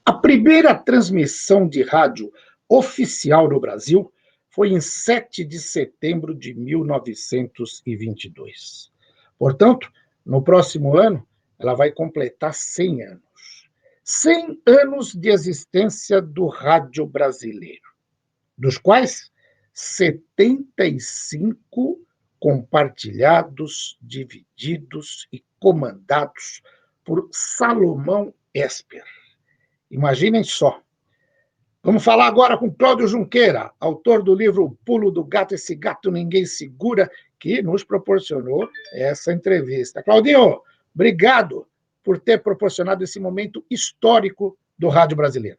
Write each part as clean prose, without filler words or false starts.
A primeira transmissão de rádio oficial no Brasil foi em 7 de setembro de 1922. Portanto, no próximo ano, ela vai completar 100 anos. 100 anos de existência do rádio brasileiro, dos quais 75 compartilhados, divididos e comandados por Salomão Esper. Imaginem só. Vamos falar agora com Cláudio Junqueira, autor do livro O Pulo do Gato, Esse Gato Ninguém Segura, que nos proporcionou essa entrevista. Claudinho, obrigado por ter proporcionado esse momento histórico do rádio brasileiro.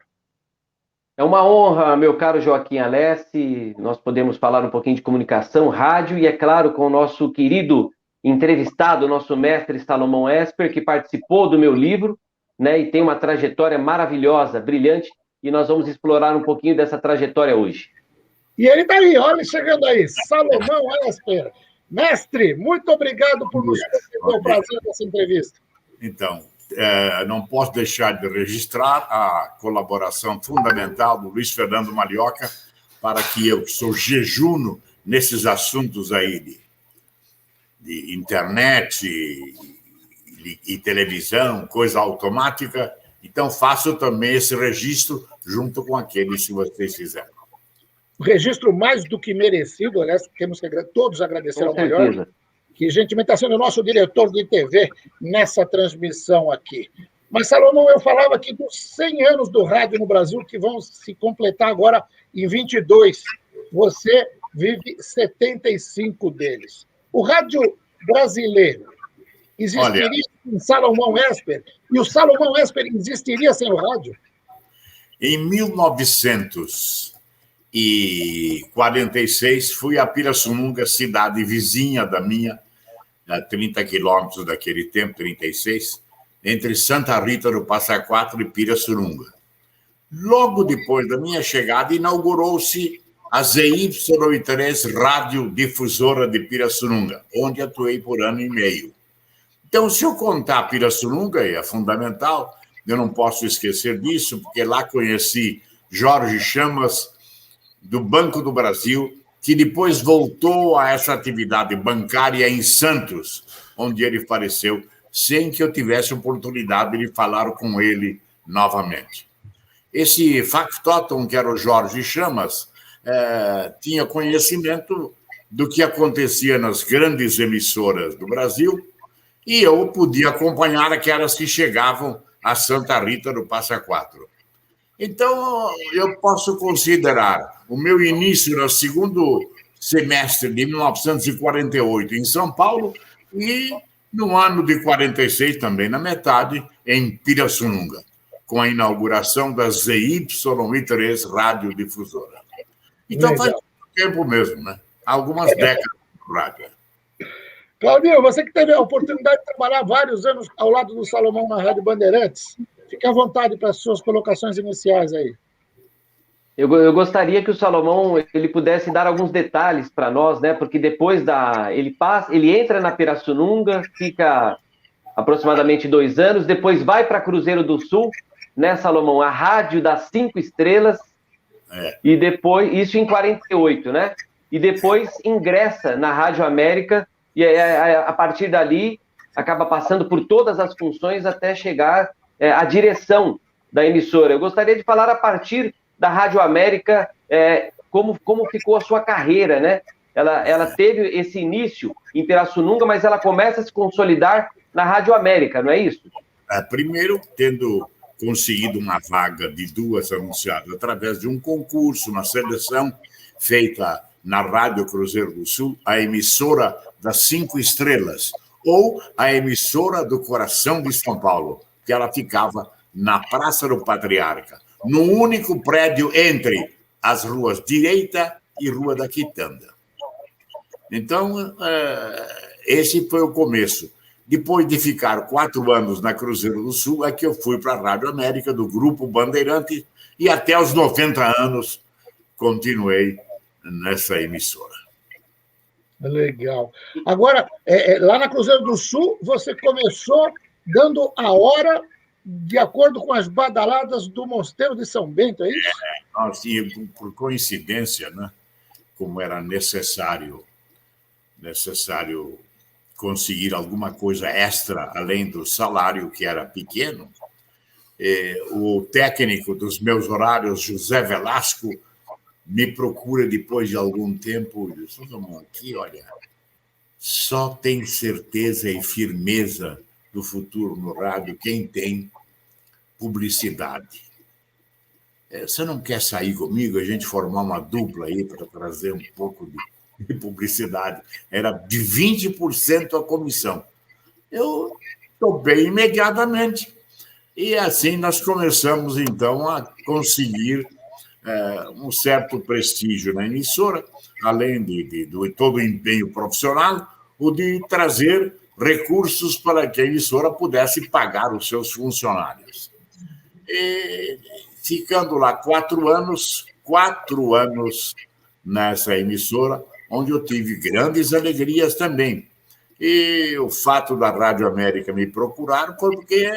É uma honra, meu caro Joaquim Alessi, nós podemos falar um pouquinho de comunicação, rádio, e é claro, com o nosso querido entrevistado, nosso mestre Salomão Esper, que participou do meu livro, né, e tem uma trajetória maravilhosa, brilhante, e nós vamos explorar um pouquinho dessa trajetória hoje. E ele está aí, olha, chegando aí, Salomão Esper. Mestre, muito obrigado por nos conceder o prazer dessa entrevista. Então, não posso deixar de registrar a colaboração fundamental do Luiz Fernando Malioca para que eu sou jejuno nesses assuntos aí de internet e televisão, coisa automática. Então, faço também esse registro junto com aqueles que vocês fizeram. O registro mais do que merecido, aliás, temos que todos agradecer ao Malioca, que gentilmente está sendo o nosso diretor de TV nessa transmissão aqui. Mas, Salomão, eu falava aqui dos 100 anos do rádio no Brasil, que vão se completar agora em 22. Você vive 75 deles. O rádio brasileiro existiria sem Salomão Esper? E o Salomão Esper existiria sem o rádio? Em 1946, fui a Pirassununga, cidade vizinha da minha, a 30 quilômetros daquele tempo, 36, entre Santa Rita do Passa Quatro e Pirassununga. Logo depois da minha chegada, inaugurou-se a ZY3 Radiodifusora de Pirassununga, onde atuei por ano e meio. Então, se eu contar Pirassununga, é fundamental, eu não posso esquecer disso, porque lá conheci Jorge Chamas, do Banco do Brasil, que depois voltou a essa atividade bancária em Santos, onde ele faleceu, sem que eu tivesse oportunidade de falar com ele novamente. Esse factotum, que era o Jorge Chamas, tinha conhecimento do que acontecia nas grandes emissoras do Brasil, e eu podia acompanhar aquelas que chegavam a Santa Rita do Passa Quatro. Então, eu posso considerar o meu início no segundo semestre de 1948 em São Paulo e no ano de 46, também na metade, em Pirassununga, com a inauguração da ZY3 Radiodifusora. Então, legal. Faz muito tempo mesmo, né? Algumas décadas no rádio. Claudinho, você que teve a oportunidade de trabalhar vários anos ao lado do Salomão na Rádio Bandeirantes, fique à vontade para as suas colocações iniciais aí. Eu gostaria que o Salomão ele pudesse dar alguns detalhes para nós, né? Porque depois ele entra na Pirassununga, fica aproximadamente 2 anos, depois vai para Cruzeiro do Sul, né, Salomão? A Rádio das 5 Estrelas, e depois, isso em 48, né? E depois ingressa na Rádio América, e a partir dali acaba passando por todas as funções até chegar à direção da emissora. Eu gostaria de falar a partir da Rádio América, como ficou a sua carreira, né? Ela teve esse início em Pirassununga, mas ela começa a se consolidar na Rádio América, não é isso? Primeiro, tendo conseguido uma vaga de 2 anunciadas através de um concurso, uma seleção feita na Rádio Cruzeiro do Sul, a emissora das 5 Estrelas, ou a emissora do Coração de São Paulo, que ela ficava na Praça do Patriarca, no único prédio entre as ruas Direita e Rua da Quitanda. Então, esse foi o começo. Depois de ficar 4 anos na Cruzeiro do Sul, é que eu fui para a Rádio América, do Grupo Bandeirante, e até aos 90 anos continuei nessa emissora. Legal. Agora, lá na Cruzeiro do Sul, você começou dando a hora de acordo com as badaladas do Mosteiro de São Bento, é isso? Assim, por coincidência, né, como era necessário conseguir alguma coisa extra além do salário, que era pequeno, o técnico dos meus horários, José Velasco, me procura depois de algum tempo e diz: aqui, olha, só tem certeza e firmeza do futuro no rádio quem tem publicidade. Você não quer sair comigo, a gente formar uma dupla aí para trazer um pouco de publicidade? Era de 20% a comissão. Eu topei imediatamente. E assim nós começamos, então, a conseguir um certo prestígio na emissora, além de todo o empenho profissional, o de trazer recursos para que a emissora pudesse pagar os seus funcionários. E, ficando lá 4 anos nessa emissora, onde eu tive grandes alegrias também. E o fato da Rádio América me procurar foi porque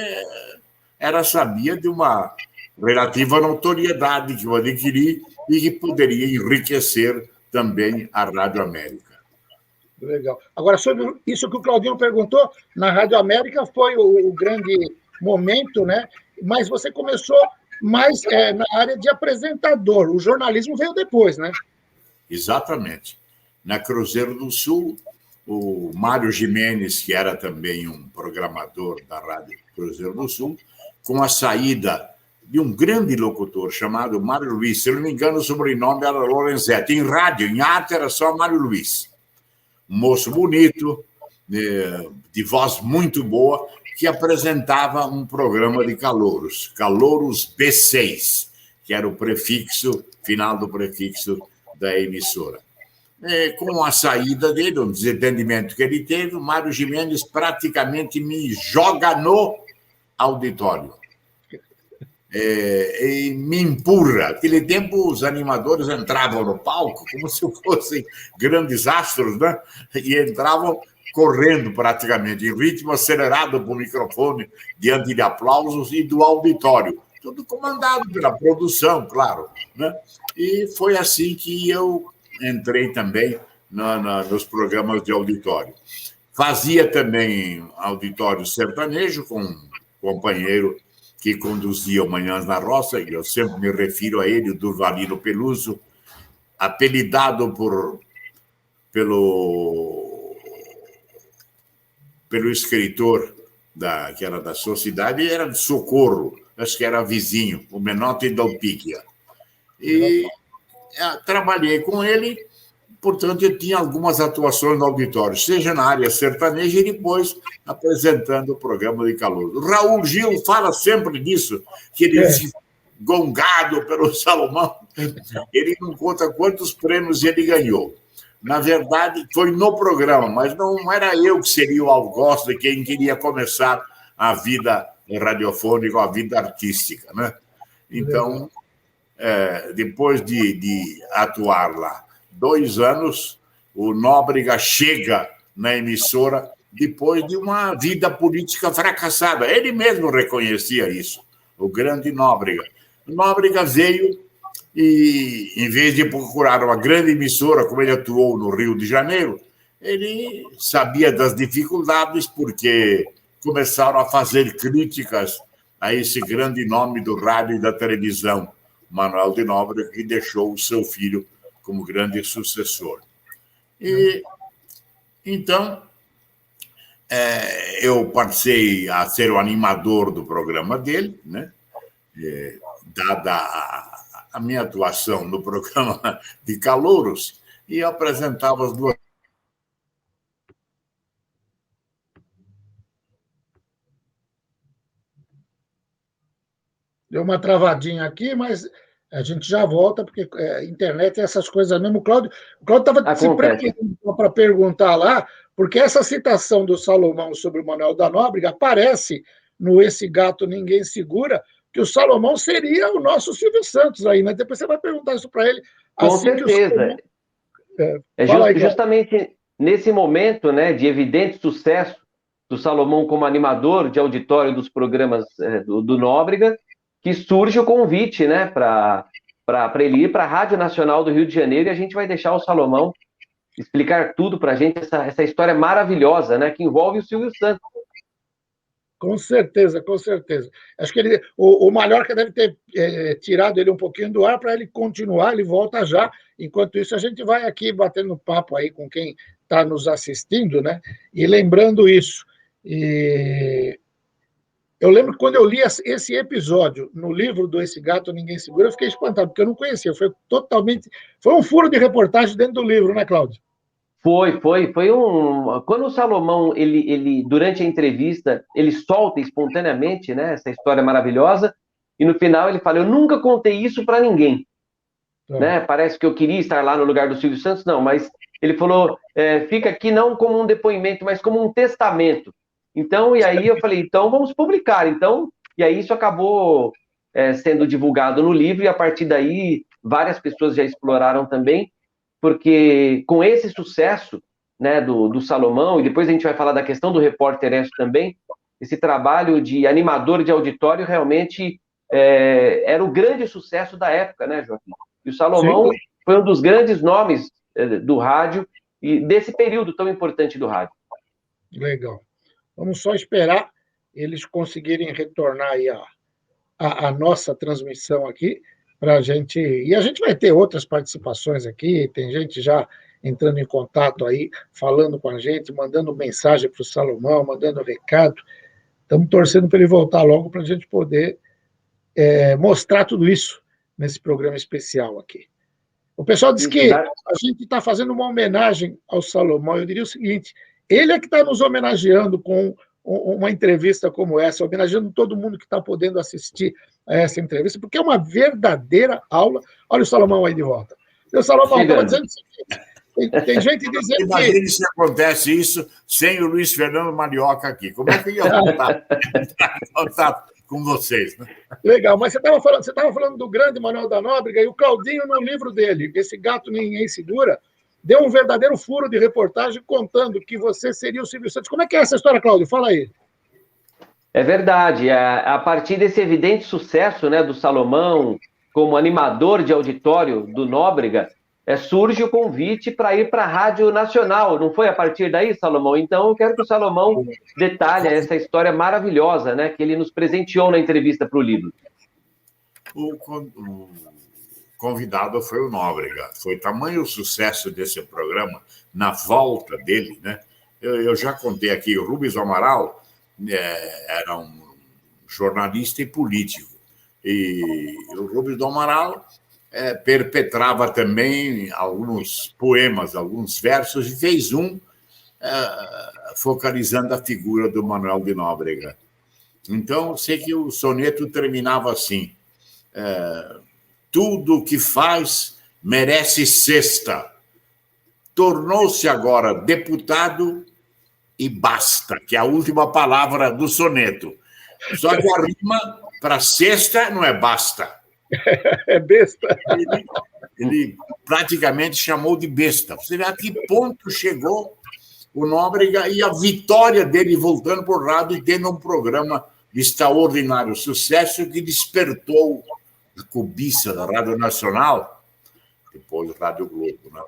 sabia de uma relativa notoriedade que eu adquiri e que poderia enriquecer também a Rádio América. Legal. Agora, sobre isso que o Claudinho perguntou, na Rádio América foi o grande momento, né? Mas você começou mais na área de apresentador. O jornalismo veio depois, né? Exatamente. Na Cruzeiro do Sul, o Mário Gimenez, que era também um programador da Rádio Cruzeiro do Sul, com a saída de um grande locutor chamado Mário Luiz, se não me engano, o sobrenome era Lorenzetti. Em rádio, em arte, era só Mário Luiz. Um moço bonito, de voz muito boa, que apresentava um programa de calouros, Calouros B6, que era o prefixo, final do prefixo da emissora. Com a saída dele, um desentendimento que ele teve, o Mário Gimenez praticamente me joga no auditório. E me empurra. Naquele tempo, os animadores entravam no palco como se fossem grandes astros, né? E entravam correndo praticamente, em ritmo acelerado para o microfone, diante de aplausos e do auditório. Tudo comandado pela produção, claro, né? E foi assim que eu entrei também nos programas de auditório. Fazia também auditório sertanejo com um companheiro que conduzia o Manhãs na Roça, e eu sempre me refiro a ele, o Durvalino Peluso, apelidado pelo escritor que era da sua cidade, e era de Socorro, acho que era vizinho, o Menotti Dalpicchia. E trabalhei com ele, portanto, eu tinha algumas atuações no auditório, seja na área sertaneja e depois apresentando o programa de calor. O Raul Gil fala sempre disso, que ele disse, gongado pelo Salomão, ele não conta quantos prêmios ele ganhou. Na verdade, foi no programa, mas não era eu que seria o algoz de quem queria começar a vida radiofônica, a vida artística, né? Então, depois de atuar lá 2 anos, o Nóbrega chega na emissora depois de uma vida política fracassada. Ele mesmo reconhecia isso, o grande Nóbrega. O Nóbrega veio e, em vez de procurar uma grande emissora, como ele atuou no Rio de Janeiro, ele sabia das dificuldades, porque começaram a fazer críticas a esse grande nome do rádio e da televisão, Manuel de Nóbrega, que deixou o seu filho como grande sucessor. E, então, eu passei a ser o animador do programa dele, né? Dada a minha atuação no programa de calouros, e apresentava as duas. Deu uma travadinha aqui, mas a gente já volta, porque internet é essas coisas mesmo. O Cláudio estava se preparando para perguntar lá, porque essa citação do Salomão sobre o Manuel da Nóbrega aparece no Esse Gato Ninguém Segura, que o Salomão seria o nosso Silvio Santos aí, mas depois você vai perguntar isso para ele. Com certeza. Justamente nesse momento, né, de evidente sucesso do Salomão como animador de auditório dos programas do Nóbrega, que surge o convite, né, para ele ir para a Rádio Nacional do Rio de Janeiro, e a gente vai deixar o Salomão explicar tudo para a gente, essa história maravilhosa, né, que envolve o Silvio Santos. Com certeza, com certeza. Acho que o Mallorca deve ter tirado ele um pouquinho do ar para ele continuar, ele volta já. Enquanto isso, a gente vai aqui batendo papo aí com quem está nos assistindo, né? E lembrando isso. Eu lembro que quando eu li esse episódio no livro do Esse Gato Ninguém Segura, eu fiquei espantado, porque eu não conhecia. Foi um furo de reportagem dentro do livro, né, Cláudio? Foi quando o Salomão, ele durante a entrevista, ele solta espontaneamente, né, essa história maravilhosa, e no final ele fala, eu nunca contei isso para ninguém, né, parece que eu queria estar lá no lugar do Silvio Santos, não, mas ele falou, fica aqui não como um depoimento, mas como um testamento. Então, e aí eu falei, então vamos publicar, então, e aí isso acabou sendo divulgado no livro, e a partir daí várias pessoas já exploraram também, porque com esse sucesso, né, do Salomão, e depois a gente vai falar da questão do Repórter ESSO também, esse trabalho de animador de auditório realmente era o grande sucesso da época, né, Joaquim? E o Salomão foi um dos grandes nomes do rádio e desse período tão importante do rádio. Legal. Vamos só esperar eles conseguirem retornar aí a nossa transmissão aqui, para a gente. E a gente vai ter outras participações aqui, tem gente já entrando em contato aí, falando com a gente, mandando mensagem para o Salomão, mandando recado. Estamos torcendo para ele voltar logo para a gente poder mostrar tudo isso nesse programa especial aqui. O pessoal diz que a gente está fazendo uma homenagem ao Salomão. Eu diria o seguinte: ele é que está nos homenageando com uma entrevista como essa, homenageando todo mundo que está podendo assistir a essa entrevista, porque é uma verdadeira aula. Olha o Salomão aí de volta. O Salomão estava dizendo o seguinte: tem gente dizendo Imagine que... se acontece isso sem o Luiz Fernando Marioca aqui. Como é que ia voltar com vocês? Né? Legal, mas você estava falando do grande Manuel da Nóbrega, e o Claudinho, no livro dele, Esse Gato Ninguém Segura, deu um verdadeiro furo de reportagem contando que você seria o Silvio Santos. Como é que é essa história, Cláudio? Fala aí. É verdade. A partir desse evidente sucesso, né, do Salomão como animador de auditório do Nóbrega, surge o convite para ir para a Rádio Nacional. Não foi a partir daí, Salomão? Então, eu quero que o Salomão detalhe essa história maravilhosa, né, que ele nos presenteou na entrevista para o livro. O convidado foi o Nóbrega. Foi tamanho o sucesso desse programa, na volta dele, né? Eu já contei aqui, o Rubens Amaral era um jornalista e político. E o Rubens Amaral perpetrava também alguns poemas, alguns versos, e fez focalizando a figura do Manuel de Nóbrega. Então, sei que o soneto terminava assim: tudo o que faz merece cesta. Tornou-se agora deputado e basta, que é a última palavra do soneto. Só que a rima para cesta não é basta. É besta. Ele praticamente chamou de besta. Você vê a que ponto chegou o Nóbrega e a vitória dele voltando para o rádio e tendo um programa de extraordinário sucesso que despertou a cobiça da Rádio Nacional, depois da Rádio Globo, né,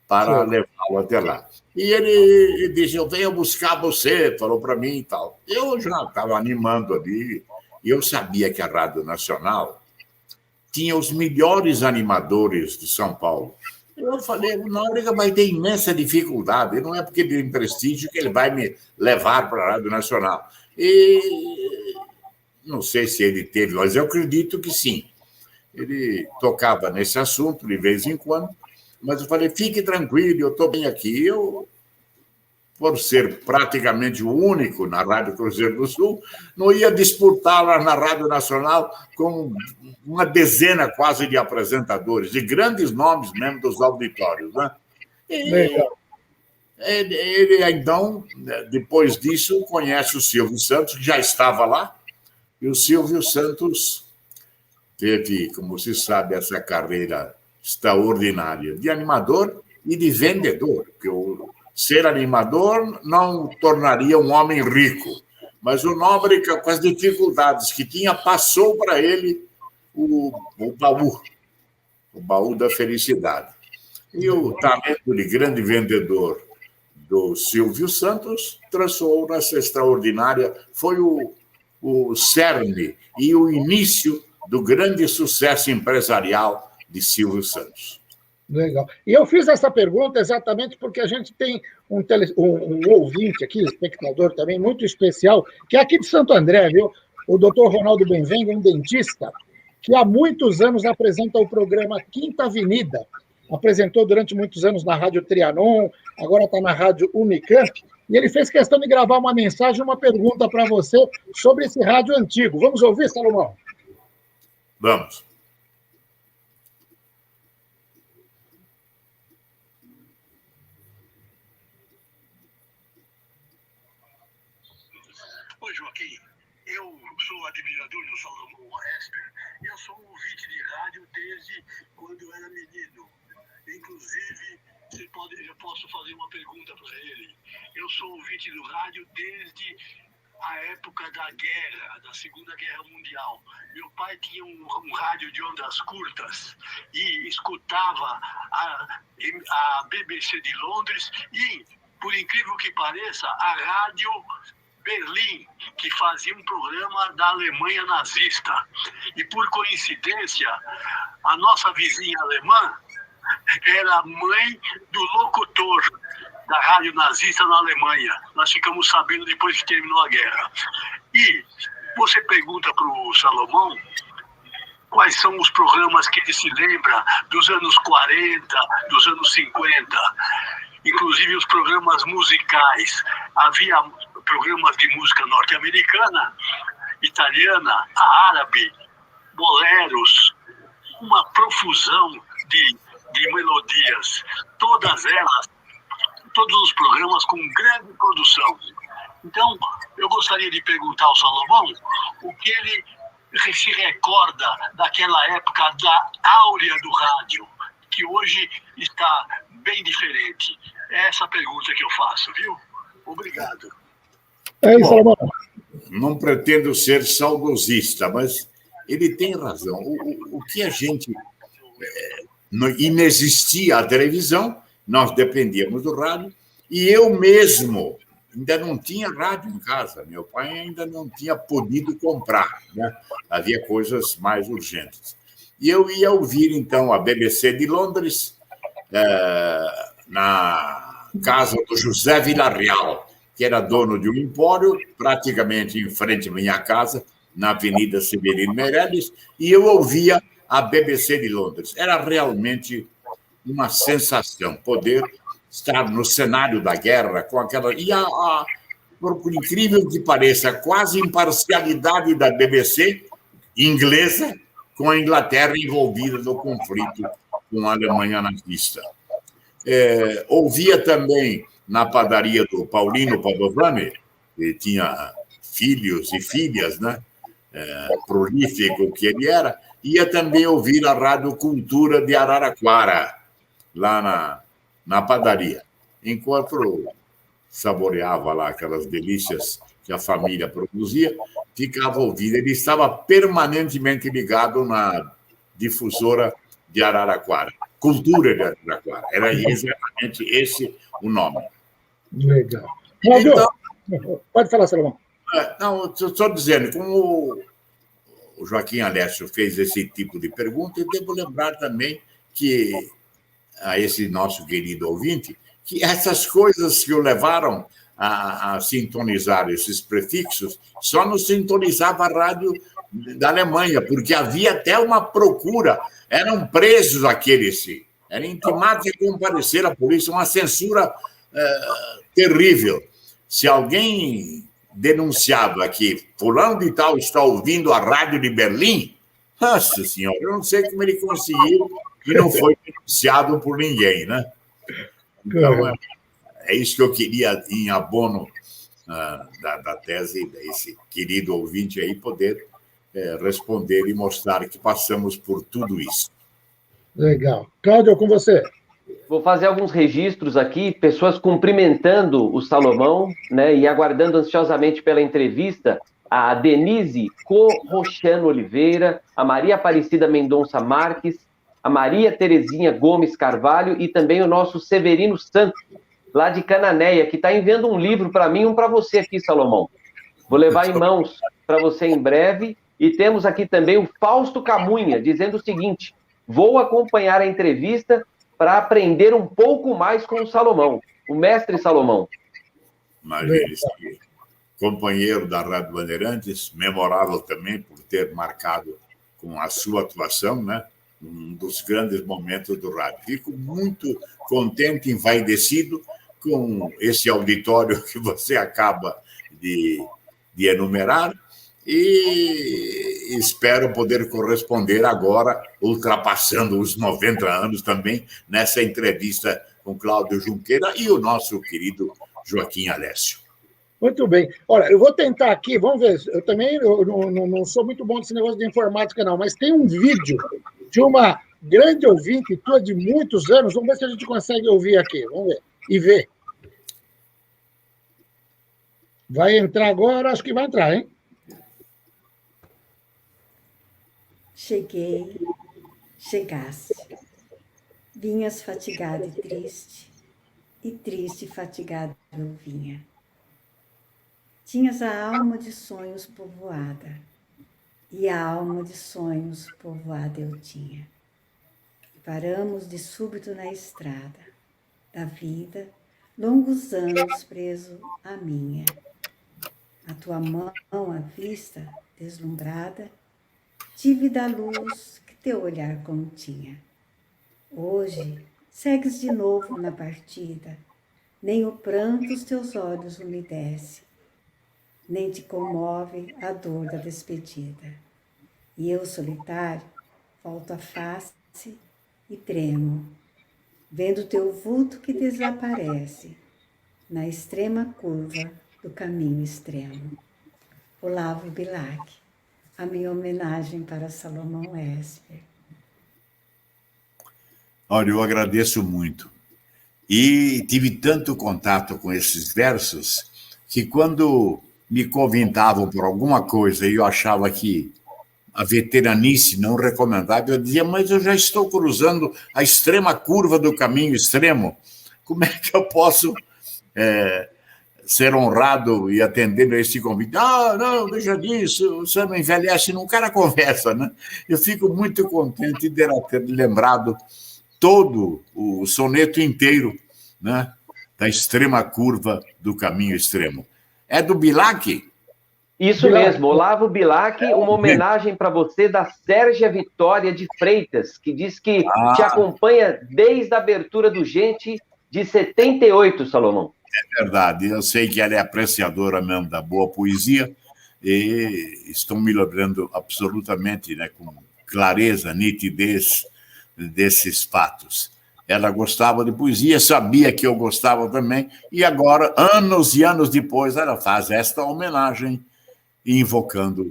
para levá-lo até lá. E ele disse: eu venho buscar você, falou para mim e tal. Eu já estava animando ali, e eu sabia que a Rádio Nacional tinha os melhores animadores de São Paulo. Eu falei: o Nóbrega vai ter imensa dificuldade, não é porque ele tem prestígio que ele vai me levar para a Rádio Nacional. E não sei se ele teve, mas eu acredito que sim. Ele tocava nesse assunto de vez em quando, mas eu falei: fique tranquilo, eu estou bem aqui. Eu, por ser praticamente o único na Rádio Cruzeiro do Sul, não ia disputar lá na Rádio Nacional com uma dezena quase de apresentadores, de grandes nomes mesmo dos auditórios. Né? Ele, então, depois disso, conhece o Silvio Santos, que já estava lá, e o Silvio Santos teve, como se sabe, essa carreira extraordinária de animador e de vendedor, porque ser animador não tornaria um homem rico, mas o Nóbrega, com as dificuldades que tinha, passou para ele o baú da felicidade. E o talento de grande vendedor do Silvio Santos transformou nessa extraordinária, foi o cerne e o início do grande sucesso empresarial de Silvio Santos. Legal. E eu fiz essa pergunta exatamente porque a gente tem um ouvinte aqui, espectador também, muito especial, que é aqui de Santo André, viu? O doutor Ronaldo Benvenga, um dentista, que há muitos anos apresenta o programa Quinta Avenida. Apresentou durante muitos anos na Rádio Trianon, agora está na Rádio Unicamp, e ele fez questão de gravar uma mensagem, uma pergunta para você sobre esse rádio antigo. Vamos ouvir, Salomão? Vamos. Oi, Joaquim. Eu sou admirador do Salomão Esper. Eu sou um ouvinte de rádio desde quando eu era menino. Inclusive, eu posso fazer uma pergunta para ele. Eu sou ouvinte do rádio desde a época da guerra, da Segunda Guerra Mundial. Meu pai tinha um rádio de ondas curtas e escutava a BBC de Londres e, por incrível que pareça, a rádio Berlim, que fazia um programa da Alemanha nazista. E, por coincidência, a nossa vizinha alemã era mãe do locutor da rádio nazista na Alemanha. Nós ficamos sabendo depois que terminou a guerra. E você pergunta para o Salomão quais são os programas que ele se lembra dos anos 40, dos anos 50, inclusive os programas musicais. Havia programas de música norte-americana, italiana, árabe, boleros, uma profusão de melodias, todas elas, todos os programas com grande produção. Então, eu gostaria de perguntar ao Salomão o que ele se recorda daquela época da áurea do rádio, que hoje está bem diferente. É essa pergunta que eu faço, viu? Obrigado. É isso, Salomão. Não pretendo ser saudosista, mas ele tem razão. O que a gente... inexistia a televisão, nós dependíamos do rádio, e eu mesmo ainda não tinha rádio em casa. Meu pai ainda não tinha podido comprar, né? Havia coisas mais urgentes. E eu ia ouvir, então, a BBC de Londres, na casa do José Villarreal, que era dono de um empório, praticamente em frente à minha casa, na Avenida Severino Meirelles, e eu ouvia a BBC de Londres. Era realmente uma sensação poder estar no cenário da guerra com aquela... E por incrível que pareça, quase imparcialidade da BBC inglesa com a Inglaterra envolvida no conflito com a Alemanha nazista. Ouvia também na padaria do Paulino Padovani, que tinha filhos e filhas, né? Prolífico que ele era, ia também ouvir a Rádio Cultura de Araraquara, lá na padaria, enquanto saboreava lá aquelas delícias que a família produzia, ficava ouvindo. Ele estava permanentemente ligado na difusora de Araraquara, Cultura de Araraquara. Era exatamente esse o nome. Legal. Então, pode falar, Salomão. Não, estou dizendo, como o Joaquim Alessio fez esse tipo de pergunta, eu devo lembrar também que, a esse nosso querido ouvinte, que essas coisas que o levaram a sintonizar esses prefixos, só não sintonizava a rádio da Alemanha, porque havia até uma procura, eram presos aqueles, eram intimados a comparecer à polícia, uma censura terrível. Se alguém denunciava que fulano de tal está ouvindo a rádio de Berlim, nossa senhora, eu não sei como ele conseguiu e não foi denunciado por ninguém, né? Então, é isso que eu queria, em abono da tese desse querido ouvinte aí, poder responder e mostrar que passamos por tudo isso. Legal. Cláudio, com você. Vou fazer alguns registros aqui, pessoas cumprimentando o Salomão, né, e aguardando ansiosamente pela entrevista, a Denise Corrochano Oliveira, a Maria Aparecida Mendonça Marques, a Maria Terezinha Gomes Carvalho e também o nosso Severino Santos, lá de Cananéia, que está enviando um livro para mim e um para você aqui, Salomão. Vou levar em mãos para você em breve. E temos aqui também o Fausto Camunha, dizendo o seguinte: vou acompanhar a entrevista para aprender um pouco mais com o Salomão, o mestre Salomão. Maravilha. Companheiro da Rádio Bandeirantes, memorável também por ter marcado com a sua atuação, né? Um dos grandes momentos do rádio. Fico muito contente, envaidecido com esse auditório que você acaba de enumerar e espero poder corresponder agora, ultrapassando os 90 anos também, nessa entrevista com Cláudio Junqueira e o nosso querido Joaquim Alessio. Muito bem. Olha, eu vou tentar aqui, vamos ver, eu também não sou muito bom nesse negócio de informática, não, mas tem um vídeo de uma grande ouvinte tua de muitos anos, vamos ver se a gente consegue ouvir aqui, vamos ver, e ver. Vai entrar agora, acho que vai entrar, hein? Cheguei, chegaste. Vinhas fatigado e triste e fatigado eu vinha. Tinhas a alma de sonhos povoada, e a alma de sonhos povoada eu tinha. Paramos de súbito na estrada da vida, longos anos preso à minha. A tua mão à vista, deslumbrada, tive da luz que teu olhar continha. Hoje, segues de novo na partida, nem o pranto os teus olhos umedece, nem te comove a dor da despedida. E eu, solitário, volto a face e tremo, vendo teu vulto que desaparece na extrema curva do caminho extremo. Olavo Bilac, a minha homenagem para Salomão Esper. Olha, eu agradeço muito. E tive tanto contato com esses versos que quando me convidavam por alguma coisa e eu achava que a veteranice não recomendava, eu dizia, mas eu já estou cruzando a extrema curva do caminho extremo. Como é que eu posso ser honrado e atendendo a esse convite? Ah, não, deixa disso, você não envelhece, não, o cara conversa, né? Eu fico muito contente de ter lembrado todo o soneto inteiro, né, da extrema curva do caminho extremo. É do Bilac? Isso mesmo, Olavo Bilac, uma homenagem para você da Sérgia Vitória de Freitas, que diz que te acompanha desde a abertura do Gente de 78, Salomão. É verdade, eu sei que ela é apreciadora mesmo da boa poesia e estou me lembrando absolutamente, né, com clareza, nitidez desses fatos. Ela gostava de poesia, sabia que eu gostava também, e agora, anos e anos depois, ela faz esta homenagem invocando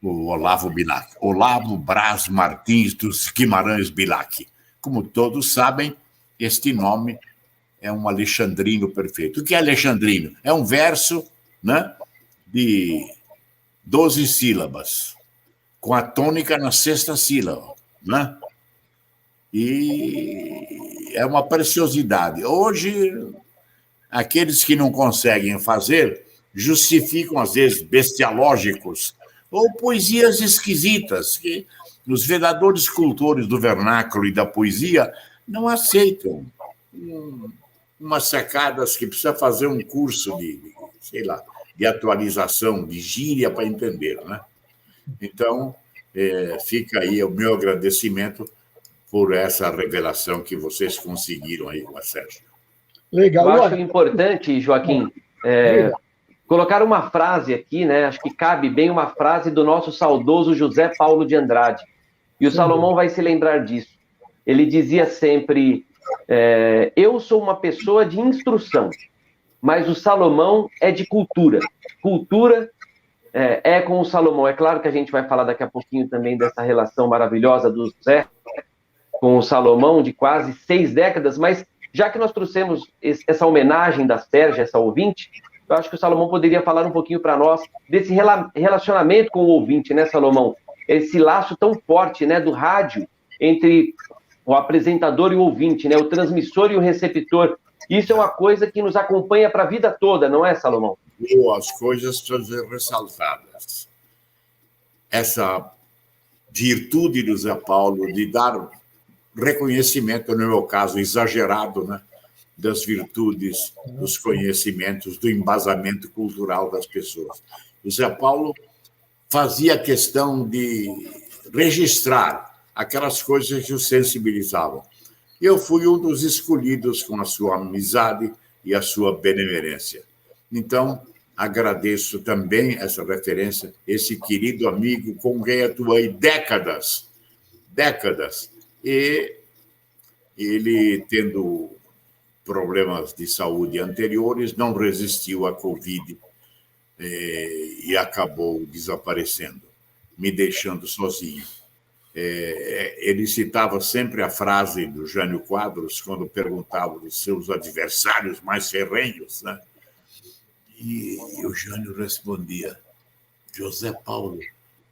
o Olavo Bilac, Olavo Braz Martins dos Guimarães Bilac. Como todos sabem, este nome é um alexandrino perfeito. O que é alexandrino? É um verso, né, de 12 sílabas, com a tônica na sexta sílaba, né? E é uma preciosidade. Hoje, aqueles que não conseguem fazer justificam, às vezes, bestialógicos ou poesias esquisitas, que os verdadeiros cultores do vernáculo e da poesia não aceitam. Umas sacadas que precisa fazer um curso de atualização, de gíria para entender, né? Então, fica aí o meu agradecimento por essa revelação que vocês conseguiram aí com a Sérgio. Legal. Eu acho importante, Joaquim, colocar uma frase aqui, né? Acho que cabe bem uma frase do nosso saudoso José Paulo de Andrade. E o Salomão vai se lembrar disso. Ele dizia sempre, eu sou uma pessoa de instrução, mas o Salomão é de cultura. Cultura é com o Salomão. É claro que a gente vai falar daqui a pouquinho também dessa relação maravilhosa do Zé, com o Salomão, de quase 6 décadas, mas já que nós trouxemos essa homenagem da Sérgia, essa ouvinte, eu acho que o Salomão poderia falar um pouquinho para nós desse relacionamento com o ouvinte, né, Salomão? Esse laço tão forte, né, do rádio entre o apresentador e o ouvinte, né, o transmissor e o receptor. Isso é uma coisa que nos acompanha para a vida toda, não é, Salomão? As coisas precisam ser ressaltadas. Essa virtude do Zé Paulo de dar reconhecimento, no meu caso, exagerado, né, das virtudes, dos conhecimentos, do embasamento cultural das pessoas. O Zé Paulo fazia questão de registrar aquelas coisas que o sensibilizavam. Eu fui um dos escolhidos com a sua amizade e a sua benevolência. Então, agradeço também essa referência, esse querido amigo com quem atuei décadas, e ele, tendo problemas de saúde anteriores, não resistiu à Covid e acabou desaparecendo, me deixando sozinho. Ele citava sempre a frase do Jânio Quadros, quando perguntava dos seus adversários mais ferrenhos, né? E o Jânio respondia: José Paulo,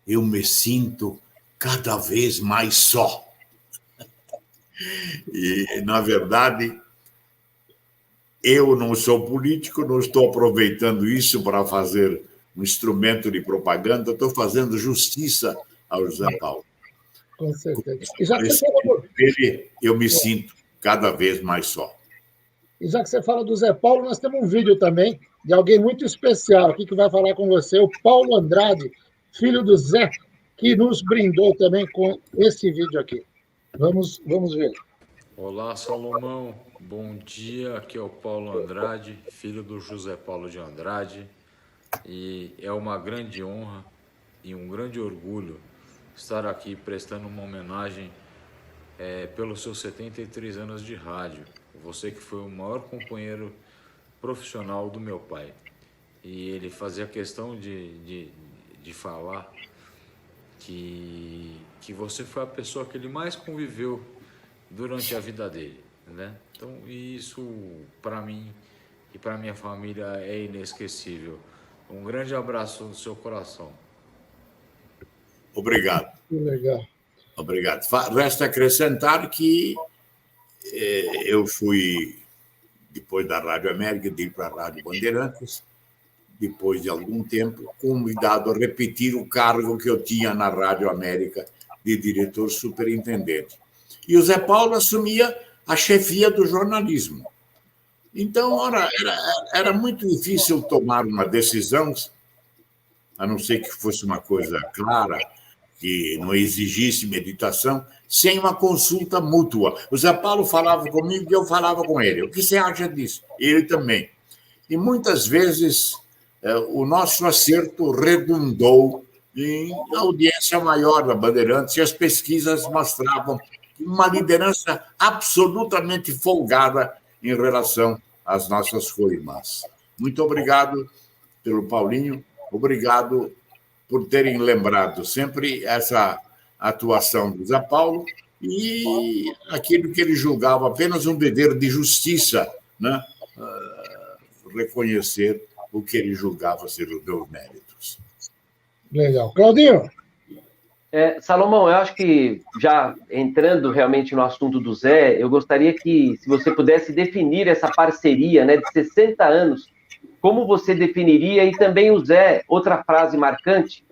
eu me sinto cada vez mais só. E, na verdade, eu não sou político, não estou aproveitando isso para fazer um instrumento de propaganda, estou fazendo justiça ao José Paulo. Com certeza. Eu me sinto cada vez mais só. E já que você fala do Zé Paulo, nós temos um vídeo também de alguém muito especial aqui que vai falar com você, o Paulo Andrade, filho do Zé, que nos brindou também com esse vídeo aqui. Vamos ver. Olá, Salomão. Bom dia. Aqui é o Paulo Andrade, filho do José Paulo de Andrade. E é uma grande honra e um grande orgulho estar aqui prestando uma homenagem pelos seus 73 anos de rádio. Você que foi o maior companheiro profissional do meu pai. E ele fazia questão de falar que você foi a pessoa que ele mais conviveu durante a vida dele, né? Então, isso para mim e para minha família é inesquecível. Um grande abraço no seu coração. Obrigado. Que legal. Obrigado. Resta acrescentar que eu fui, depois da Rádio América, de ir para a Rádio Bandeirantes, depois de algum tempo, convidado a repetir o cargo que eu tinha na Rádio América de diretor superintendente. E o Zé Paulo assumia a chefia do jornalismo. Então, ora, era muito difícil tomar uma decisão, a não ser que fosse uma coisa clara, que não exigisse meditação, sem uma consulta mútua. O Zé Paulo falava comigo e eu falava com ele. O que você acha disso? Ele também. E muitas vezes o nosso acerto redundou em audiência maior da Bandeirantes e as pesquisas mostravam uma liderança absolutamente folgada em relação às nossas co-irmãs. Muito obrigado pelo Paulinho, obrigado por terem lembrado sempre essa atuação do Zé Paulo e aquilo que ele julgava apenas um dever de justiça, né? Reconhecer o que ele julgava ser os meus méritos. Legal. Claudinho? Salomão, eu acho que, já entrando realmente no assunto do Zé, eu gostaria que, se você pudesse definir essa parceria, né, de 60 anos, como você definiria? E também o Zé, outra frase marcante,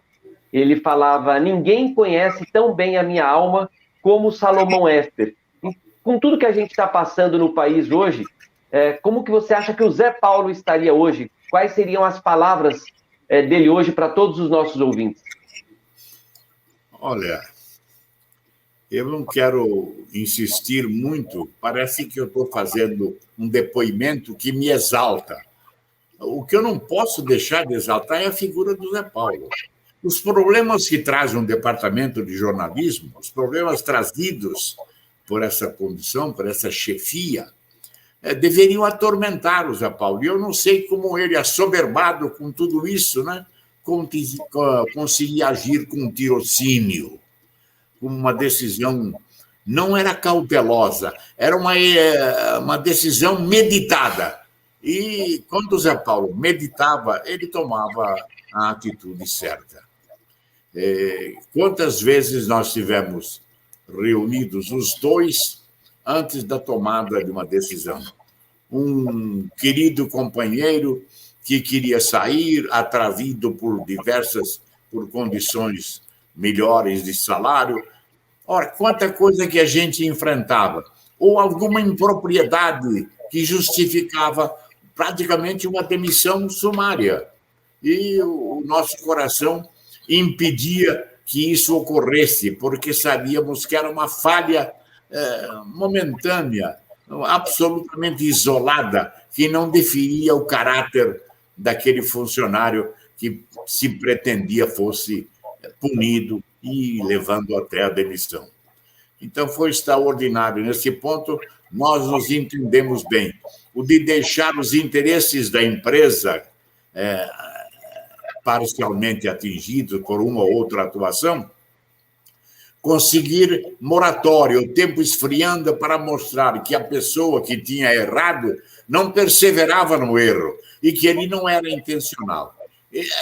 ele falava: ninguém conhece tão bem a minha alma como Salomão Esper. E com tudo que a gente está passando no país hoje, como que você acha que o Zé Paulo estaria hoje? Quais seriam as palavras dele hoje para todos os nossos ouvintes? Olha, eu não quero insistir muito, parece que eu estou fazendo um depoimento que me exalta. O que eu não posso deixar de exaltar é a figura do Zé Paulo. Os problemas que traz um departamento de jornalismo, os problemas trazidos por essa condição, por essa chefia, deveriam atormentar o Zé Paulo. E eu não sei como ele, assoberbado com tudo isso, né, conseguia agir com tirocínio, com uma decisão não era cautelosa, era uma decisão meditada. E quando o Zé Paulo meditava, ele tomava a atitude certa. Quantas vezes nós tivemos reunidos os dois antes da tomada de uma decisão? Um querido companheiro que queria sair, atraído por condições melhores de salário. Ora, quanta coisa que a gente enfrentava. Ou alguma impropriedade que justificava praticamente uma demissão sumária. E o nosso coração impedia que isso ocorresse, porque sabíamos que era uma falha momentânea, absolutamente isolada, que não definia o caráter daquele funcionário que se pretendia fosse punido e levando até a demissão. Então, foi extraordinário. Nesse ponto, nós nos entendemos bem. O de deixar os interesses da empresa parcialmente atingidos por uma ou outra atuação, conseguir moratória, o tempo esfriando para mostrar que a pessoa que tinha errado não perseverava no erro e que ele não era intencional.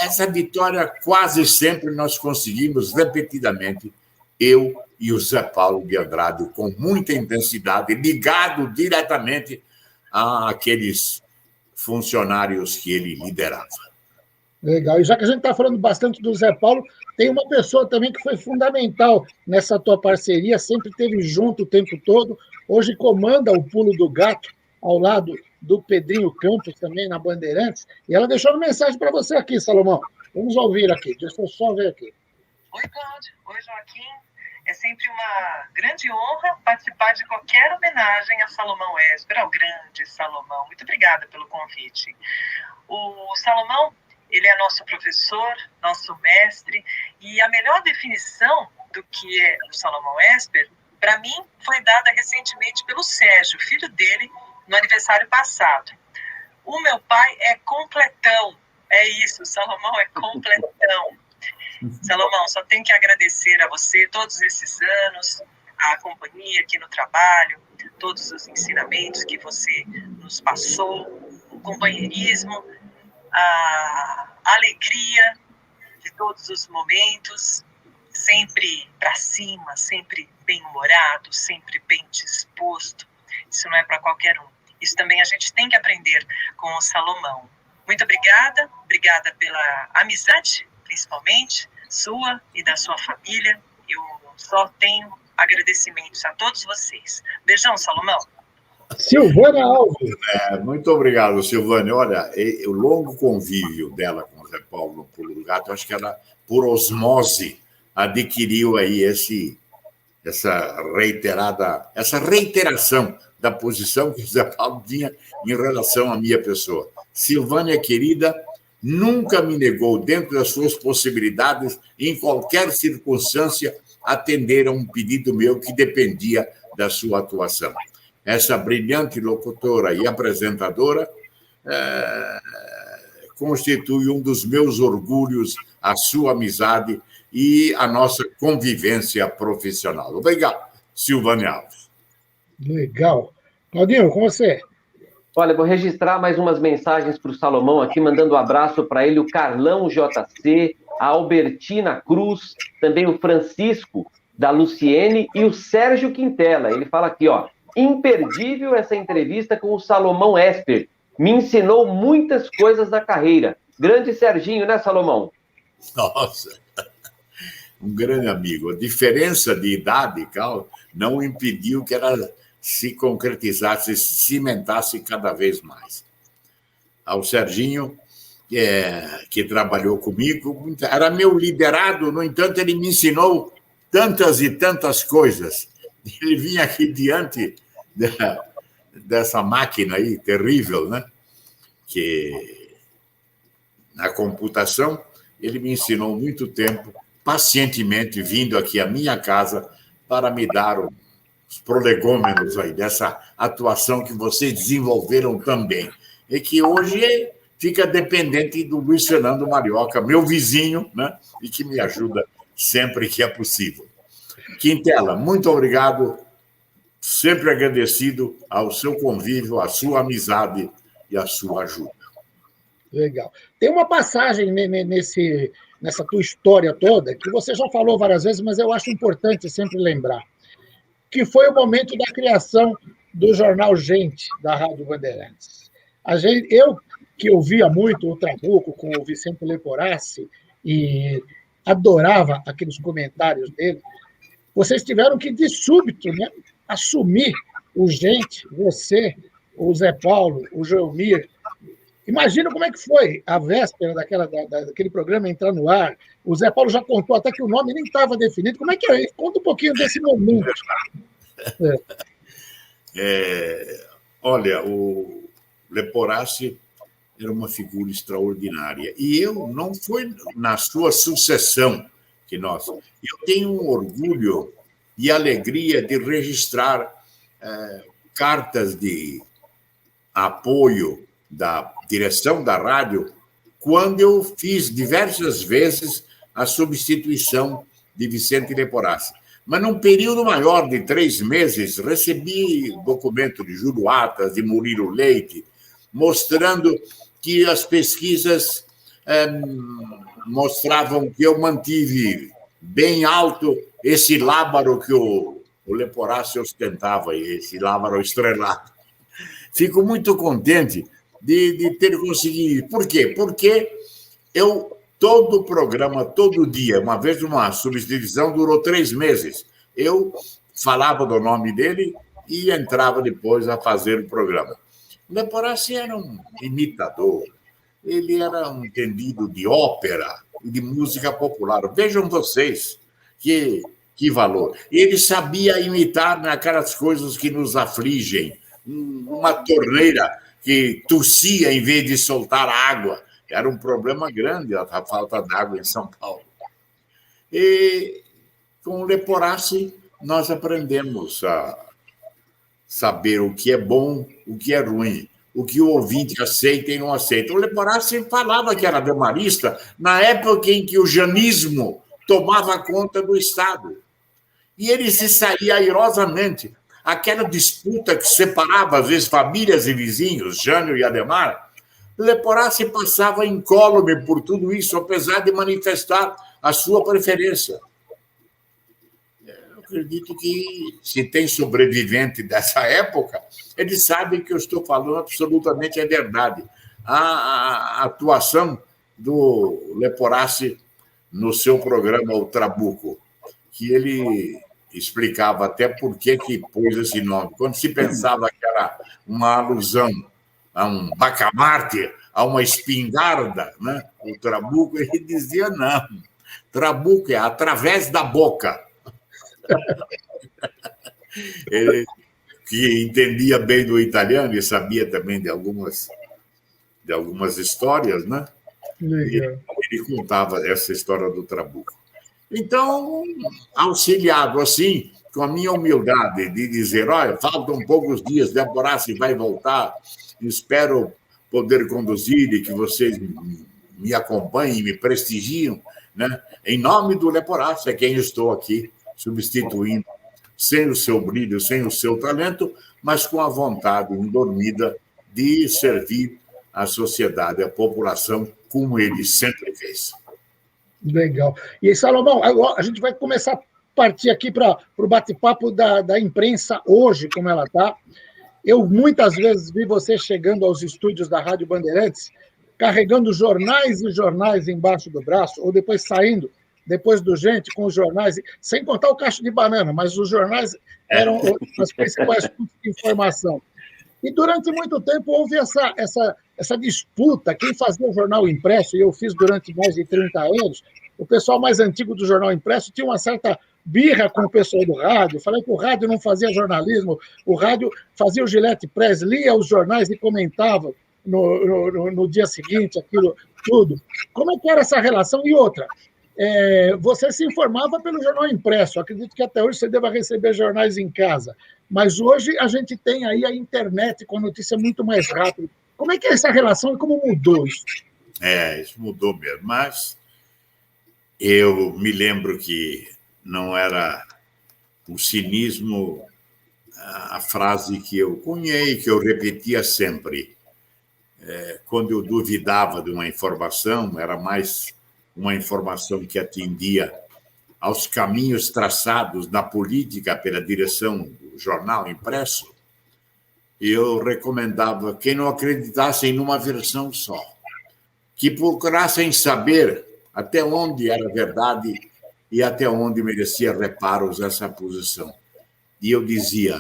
Essa vitória quase sempre nós conseguimos repetidamente, eu e o Zé Paulo de Andrade, com muita intensidade, ligado diretamente àqueles funcionários que ele liderava. Legal. E já que a gente está falando bastante do Zé Paulo, tem uma pessoa também que foi fundamental nessa tua parceria, sempre esteve junto o tempo todo, hoje comanda o Pulo do Gato, ao lado do Pedrinho Campos, também na Bandeirantes, e ela deixou uma mensagem para você aqui, Salomão. Vamos ouvir aqui, deixa eu só ver aqui. Oi, Cláudio. Oi, Joaquim. É sempre uma grande honra participar de qualquer homenagem a Salomão Esper, ao grande Salomão. Muito obrigada pelo convite. O Salomão, ele é nosso professor, nosso mestre, e a melhor definição do que é o Salomão Esper, para mim, foi dada recentemente pelo Sérgio, filho dele, no aniversário passado. O meu pai é completão. É isso, o Salomão é completão. Salomão, só tenho que agradecer a você todos esses anos, a companhia aqui no trabalho, todos os ensinamentos que você nos passou, o companheirismo, a alegria de todos os momentos, sempre para cima, sempre bem-humorado, sempre bem disposto. Isso não é para qualquer um. Isso também a gente tem que aprender com o Salomão. Muito obrigada pela amizade, principalmente, sua e da sua família. Eu só tenho agradecimentos a todos vocês. Beijão, Salomão. Silvânia Alves. Muito obrigado, Silvânia. Olha, o longo convívio dela com o Zé Paulo no Pulo do Gato, acho que ela, por osmose, adquiriu aí essa reiteração da posição que o Zé Paulo tinha em relação à minha pessoa. Silvânia, querida, nunca me negou, dentro das suas possibilidades, em qualquer circunstância, atender a um pedido meu que dependia da sua atuação. Essa brilhante locutora e apresentadora constitui um dos meus orgulhos, a sua amizade e a nossa convivência profissional. Obrigado, Silvânia Alves. Legal. Claudinho, com você. Olha, vou registrar mais umas mensagens para o Salomão aqui, mandando um abraço para ele, o Carlão JC, a Albertina Cruz, também o Francisco da Luciene e o Sérgio Quintela. Ele fala aqui, ó, imperdível essa entrevista com o Salomão Esper. Me ensinou muitas coisas da carreira. Grande Serginho, né, Salomão? Nossa, um grande amigo. A diferença de idade, Carl, não impediu que ela se concretizasse, se cimentasse cada vez mais. Ao Serginho, que trabalhou comigo, era meu liderado, no entanto, ele me ensinou tantas e tantas coisas. Ele vinha aqui diante dessa máquina aí, terrível, né? Que na computação, ele me ensinou muito tempo, pacientemente, vindo aqui à minha casa para me dar os prolegômenos aí dessa atuação que vocês desenvolveram também. E que hoje fica dependente do Luiz Fernando Marioca, meu vizinho, né? E que me ajuda sempre que é possível. Quintela, muito obrigado sempre agradecido ao seu convívio, à sua amizade e à sua ajuda. Legal. Tem uma passagem nessa tua história toda, que você já falou várias vezes, mas eu acho importante sempre lembrar, que foi o momento da criação do jornal Gente, da Rádio Bandeirantes. Eu, que ouvia muito o Trabuco com o Vicente Leporassi, e adorava aqueles comentários dele, vocês tiveram que, de súbito, né, assumir o Gente, você, o Zé Paulo, o Joelmir. Imagina como é que foi a véspera daquele programa entrar no ar. O Zé Paulo já contou até que o nome nem estava definido. Como é que é? Conta um pouquinho desse momento. Olha, o Leporassi era uma figura extraordinária. E eu não foi na sua sucessão que nós... Eu tenho um orgulho e alegria de registrar cartas de apoio da direção da rádio quando eu fiz diversas vezes a substituição de Vicente Leporassi. Mas num período maior de 3 meses, recebi documento de Júlio Atas, de Murilo Leite, mostrando que as pesquisas mostravam que eu mantive bem alto esse lábaro que o Leporassi ostentava, esse lábaro estrelado. Fico muito contente de ter conseguido. Por quê? Porque todo o programa, todo dia, uma vez uma substituição, durou 3 meses. Eu falava do nome dele e entrava depois a fazer o programa. O Leporassi era um imitador, ele era um entendido de ópera e de música popular. Vejam vocês que valor. Ele sabia imitar naquelas coisas que nos afligem. Uma torneira que tossia em vez de soltar água. Era um problema grande a falta d'água em São Paulo. E com o Leporassi nós aprendemos a saber o que é bom, o que é ruim, o que o ouvinte aceita e não aceita. O Leporassi falava que era demarista na época em que o janismo tomava conta do Estado. E ele se saía airosamente. Aquela disputa que separava, às vezes, famílias e vizinhos, Jânio e Ademar, Leporassi passava incólume por tudo isso, apesar de manifestar a sua preferência. Eu acredito que, se tem sobrevivente dessa época, eles sabem que eu estou falando absolutamente a verdade. A atuação do Leporassi no seu programa O Trabuco, que ele explicava até por que pôs esse nome. Quando se pensava que era uma alusão a um bacamarte, a uma espingarda, né? O Trabuco, ele dizia não. Trabuco é através da boca. Ele, que entendia bem do italiano e sabia também de algumas histórias, né? Ele contava essa história do Trabuco. Então, auxiliado assim, com a minha humildade de dizer, olha, faltam poucos dias, Leporassi vai voltar, espero poder conduzir e que vocês me acompanhem, me prestigiam, né? Em nome do Leporassi, é quem estou aqui substituindo, sem o seu brilho, sem o seu talento, mas com a vontade indormida de servir a sociedade, a população, como ele sempre fez. Legal. E, Salomão, agora a gente vai começar a partir aqui para o bate-papo da imprensa hoje, como ela está. Eu muitas vezes vi você chegando aos estúdios da Rádio Bandeirantes, carregando jornais e jornais embaixo do braço, ou depois saindo, depois do Gente, com os jornais, sem contar o cacho de banana, mas os jornais eram as principais fontes de informação. E durante muito tempo houve essa disputa, quem fazia o jornal impresso, e eu fiz durante mais de 30 anos, o pessoal mais antigo do jornal impresso tinha uma certa birra com o pessoal do rádio, falei que o rádio não fazia jornalismo, o rádio fazia o Gillette Press, lia os jornais e comentava no dia seguinte, aquilo tudo. Como é que era essa relação? E outra, você se informava pelo jornal impresso, acredito que até hoje você deva receber jornais em casa, mas hoje a gente tem aí a internet com a notícia muito mais rápida. Como é que é essa relação e como mudou isso? Isso mudou mesmo, mas eu me lembro que não era o cinismo a frase que eu cunhei, que eu repetia sempre. Quando eu duvidava de uma informação, era mais uma informação que atendia aos caminhos traçados na política pela direção do jornal impresso, eu recomendava quem não acreditasse em uma versão só, que procurassem saber até onde era verdade e até onde merecia reparos essa posição. E eu dizia,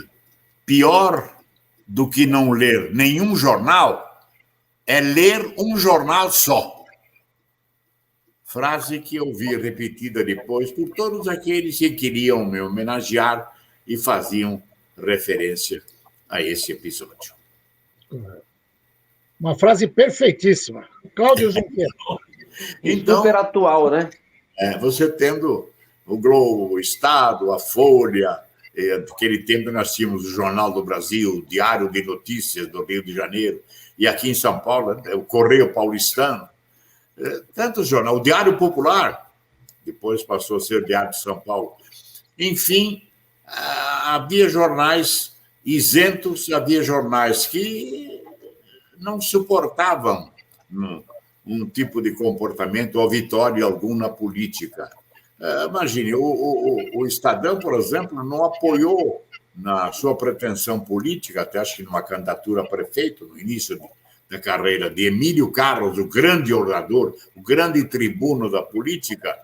pior do que não ler nenhum jornal é ler um jornal só. Frase que eu vi repetida depois por todos aqueles que queriam me homenagear e faziam referência a esse episódio. Uma frase perfeitíssima. Cláudio Junqueira. Então, super atual, né? Você tendo o Globo, o Estado, a Folha, naquele tempo nós tínhamos o Jornal do Brasil, o Diário de Notícias do Rio de Janeiro, e aqui em São Paulo, o Correio Paulistano, tanto jornal, o Diário Popular, depois passou a ser o Diário de São Paulo. Enfim, havia jornais isentos, havia jornais que não suportavam um tipo de comportamento ou vitória alguma na política. Imagine, o Estadão, por exemplo, não apoiou na sua pretensão política, até acho que numa candidatura a prefeito, no início da carreira de Emílio Carlos, o grande orador, o grande tribuno da política,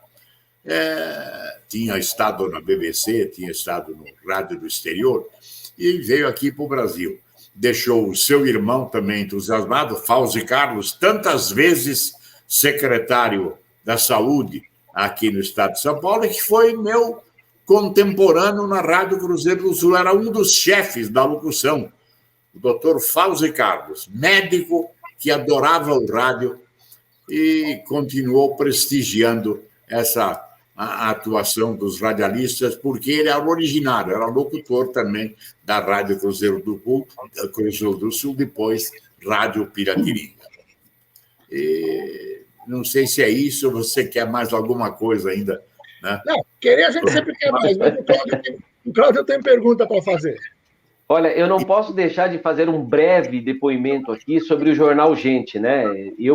tinha estado na BBC, tinha estado no Rádio do Exterior, e veio aqui para o Brasil. Deixou o seu irmão também entusiasmado, Fauzi Carlos, tantas vezes secretário da Saúde aqui no estado de São Paulo, e que foi meu contemporâneo na Rádio Cruzeiro do Sul, era um dos chefes da locução, o doutor Fauzi Carlos, médico que adorava o rádio e continuou prestigiando a atuação dos radialistas, porque ele era originário, era locutor também da Rádio Cruzeiro do Sul, depois Rádio Piratininga. Não sei se é isso ou você quer mais alguma coisa ainda. Né? Não, querer a gente sempre quer mais, mas o Cláudio tem pergunta para fazer. Olha, eu não posso deixar de fazer um breve depoimento aqui sobre o jornal Gente, né?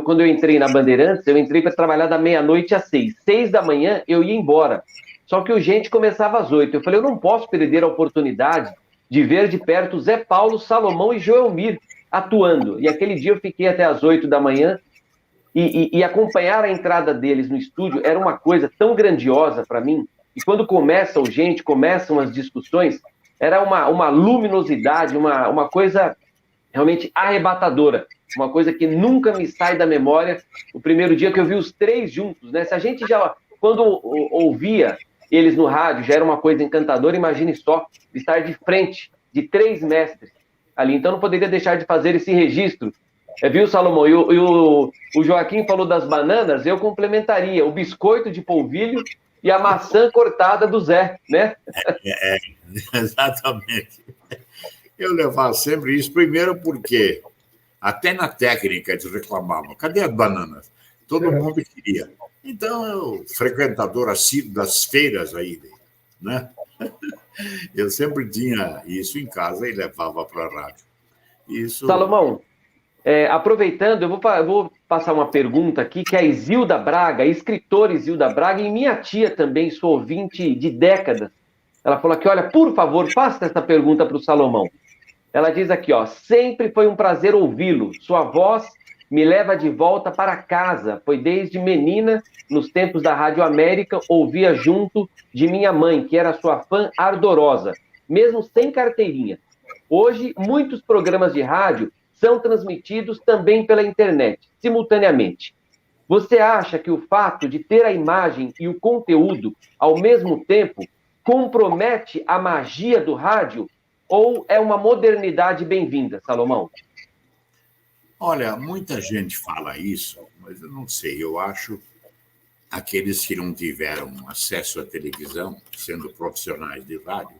Quando eu entrei na Bandeirantes, eu entrei para trabalhar da meia-noite às 6. 6 da manhã eu ia embora. Só que o Gente começava às 8. Eu falei, eu não posso perder a oportunidade de ver de perto Zé Paulo, Salomão e Joelmir atuando. E aquele dia eu fiquei até às 8 da manhã e acompanhar a entrada deles no estúdio era uma coisa tão grandiosa para mim. E quando começa o Gente, começam as discussões, era uma luminosidade, uma coisa realmente arrebatadora, uma coisa que nunca me sai da memória. O primeiro dia que eu vi os três juntos, né? Se a gente já, quando ouvia eles no rádio, já era uma coisa encantadora, imagine só, estar de frente de três mestres ali. Então não poderia deixar de fazer esse registro. Viu, Salomão? E o Joaquim falou das bananas, eu complementaria o biscoito de polvilho e a maçã cortada do Zé, né? Exatamente. Eu levava sempre isso, primeiro porque até na técnica eles reclamavam, cadê as bananas? Todo mundo queria. Então, eu, frequentador assíduo das feiras aí, né? Eu sempre tinha isso em casa e levava para a rádio. Isso... Salomão, aproveitando, eu vou passar uma pergunta aqui, que é a Isilda Braga, a escritora Isilda Braga, e minha tia também, sou ouvinte de décadas. Ela falou aqui, olha, por favor, faça essa pergunta para o Salomão. Ela diz aqui, ó, sempre foi um prazer ouvi-lo. Sua voz me leva de volta para casa, pois desde menina, nos tempos da Rádio América, ouvia junto de minha mãe, que era sua fã ardorosa, mesmo sem carteirinha. Hoje, muitos programas de rádio são transmitidos também pela internet, simultaneamente. Você acha que o fato de ter a imagem e o conteúdo ao mesmo tempo compromete a magia do rádio ou é uma modernidade bem-vinda, Salomão? Olha, muita gente fala isso, mas eu não sei, eu acho aqueles que não tiveram acesso à televisão, sendo profissionais de rádio,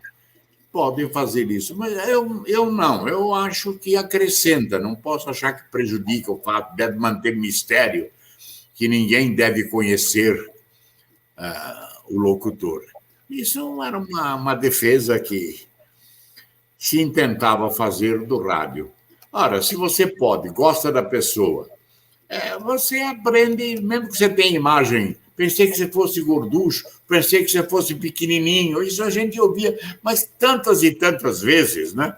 podem fazer isso, mas eu não, eu acho que acrescenta, não posso achar que prejudica o fato de manter mistério, que ninguém deve conhecer o locutor. Isso era uma defesa que se intentava fazer do rádio. Ora, se você pode, gosta da pessoa, você aprende, mesmo que você tenha imagem. Pensei que você fosse gorducho, pensei que você fosse pequenininho. Isso a gente ouvia, mas tantas e tantas vezes, né?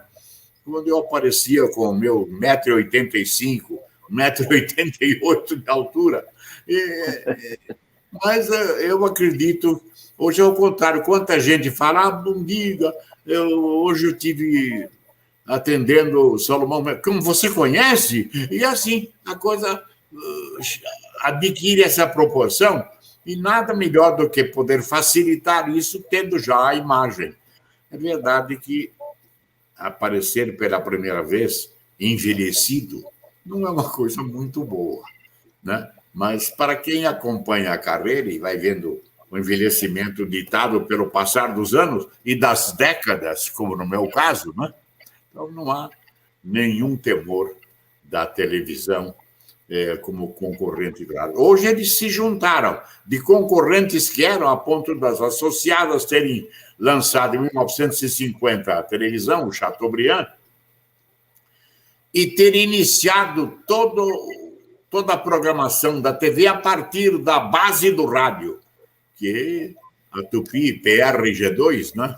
Quando eu aparecia com o meu 1,85 m, 1,88 m de altura. Mas eu acredito, hoje é o contrário, quanta gente fala, não diga, hoje eu tive atendendo o Salomão, como você conhece? E assim, a coisa adquire essa proporção, e nada melhor do que poder facilitar isso tendo já a imagem. É verdade que aparecer pela primeira vez envelhecido não é uma coisa muito boa, né? Mas para quem acompanha a carreira e vai vendo o envelhecimento ditado pelo passar dos anos e das décadas, como no meu caso, né? Então não há nenhum temor da televisão como concorrente do rádio. Hoje eles se juntaram de concorrentes que eram a ponto das associadas terem lançado em 1950 a televisão, o Chateaubriand, e ter iniciado toda a programação da TV a partir da base do rádio, que a Tupi, PRG2, né?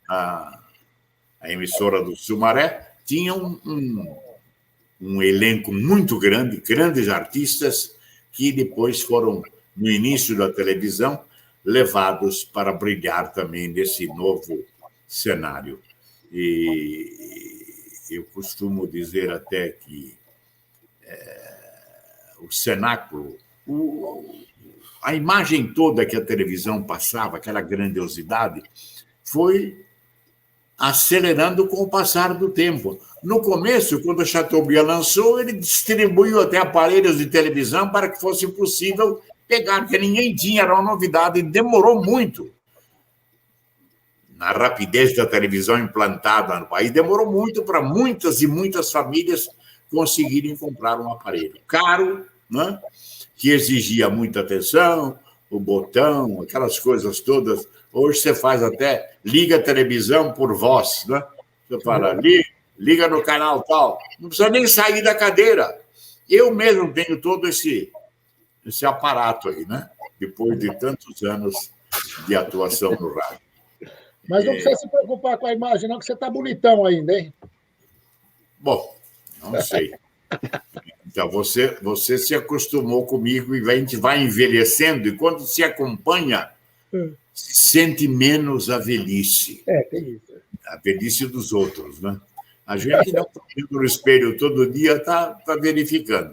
a emissora do Sumaré, tinha um elenco muito grande, grandes artistas, que depois foram, no início da televisão, levados para brilhar também nesse novo cenário. E eu costumo dizer até que o cenáculo, a imagem toda que a televisão passava, aquela grandiosidade, foi acelerando com o passar do tempo. No começo, quando o Chateaubriand lançou, ele distribuiu até aparelhos de televisão para que fosse possível pegar, porque ninguém tinha, era uma novidade, e demorou muito. Na rapidez da televisão implantada no país, demorou muito para muitas e muitas famílias conseguirem comprar um aparelho caro, né? Que exigia muita atenção, o botão, aquelas coisas todas. Hoje você faz até, liga a televisão por voz, né? Você fala, liga no canal tal. Não precisa nem sair da cadeira. Eu mesmo tenho todo esse aparato aí, né? Depois de tantos anos de atuação no rádio. Mas não precisa se preocupar com a imagem, não, que você está bonitão ainda, hein? Bom, não sei. Então, você se acostumou comigo e a gente vai envelhecendo, e quando se acompanha, sente menos a velhice. Tem isso. A velhice dos outros, né? A gente não está vendo no espelho todo dia, está verificando.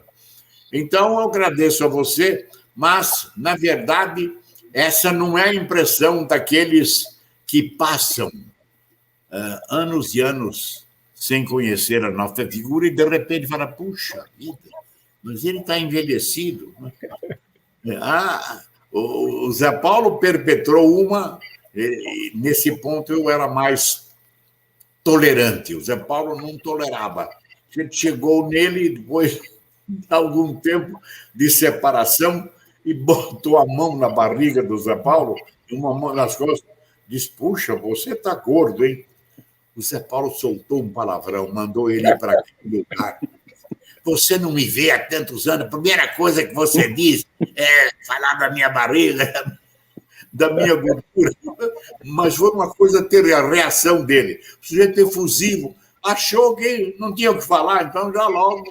Então, eu agradeço a você, mas, na verdade, essa não é a impressão daqueles que passam anos e anos sem conhecer a nossa figura e, de repente, fala, puxa vida, mas ele está envelhecido. O Zé Paulo perpetrou uma, nesse ponto eu era mais tolerante, o Zé Paulo não tolerava. A gente chegou nele depois de algum tempo de separação e botou a mão na barriga do Zé Paulo, e uma mão nas costas, disse, puxa, você está gordo, hein? O Zé Paulo soltou um palavrão, mandou ele para aquele lugar. Você não me vê há tantos anos, a primeira coisa que você diz é falar da minha barriga, da minha gordura. Mas foi uma coisa ter a reação dele. O sujeito efusivo achou que não tinha o que falar, então já logo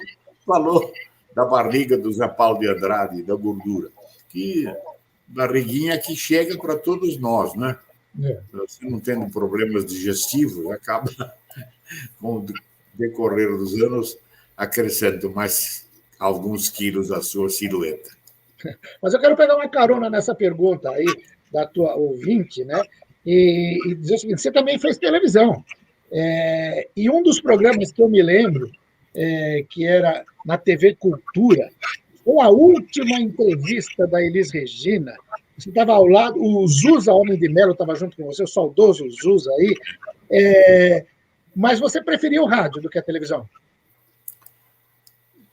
falou da barriga do Zé Paulo de Andrade, da gordura. Que barriguinha que chega para todos nós, né? Você não tendo problemas digestivos, acaba, com o decorrer dos anos, acrescentando mais alguns quilos à sua silhueta. Mas eu quero pegar uma carona nessa pergunta aí da tua ouvinte, né? E dizer o seguinte, você também fez televisão. E um dos programas que eu me lembro, que era na TV Cultura, com a última entrevista da Elis Regina, você estava ao lado, o Zusa Homem de Melo estava junto com você, o saudoso Zusa aí, mas você preferia o rádio do que a televisão?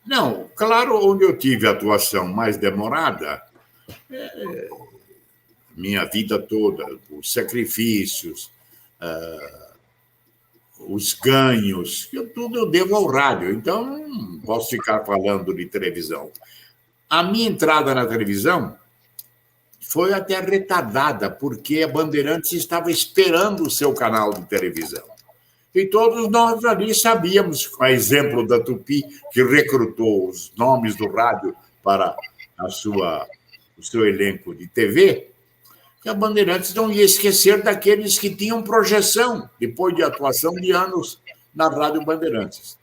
Não, claro, onde eu tive atuação mais demorada, minha vida toda, os sacrifícios, os ganhos, tudo eu devo ao rádio, então não posso ficar falando de televisão. A minha entrada na televisão foi até retardada, porque a Bandeirantes estava esperando o seu canal de televisão. E todos nós ali sabíamos, a exemplo da Tupi, que recrutou os nomes do rádio para o seu elenco de TV, que a Bandeirantes não ia esquecer daqueles que tinham projeção, depois de atuação de anos na Rádio Bandeirantes.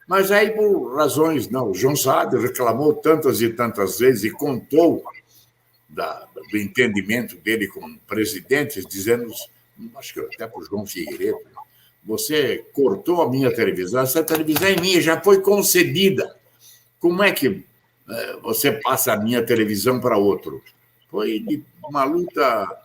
Mas aí, por razões, não, o João Saad reclamou tantas e tantas vezes e contou do entendimento dele com presidentes, dizendo, acho que até para o João Figueiredo, você cortou a minha televisão, essa televisão é minha, já foi concedida. Como é que você passa a minha televisão para outro? Foi uma luta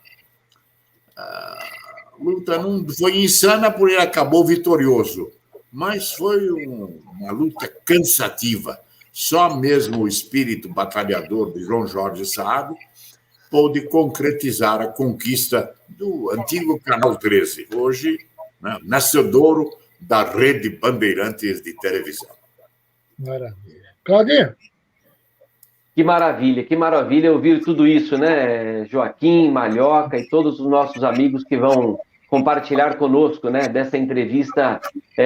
não foi insana, porque ele acabou vitorioso, mas foi uma luta cansativa. Só mesmo o espírito batalhador de João Jorge Saad pôde concretizar a conquista do antigo Canal 13, hoje, né, nascedouro da rede Bandeirantes de televisão. Maravilha. Claudinho? Que maravilha ouvir tudo isso, né, Joaquim, Malhoca e todos os nossos amigos que vão compartilhar conosco, né, dessa entrevista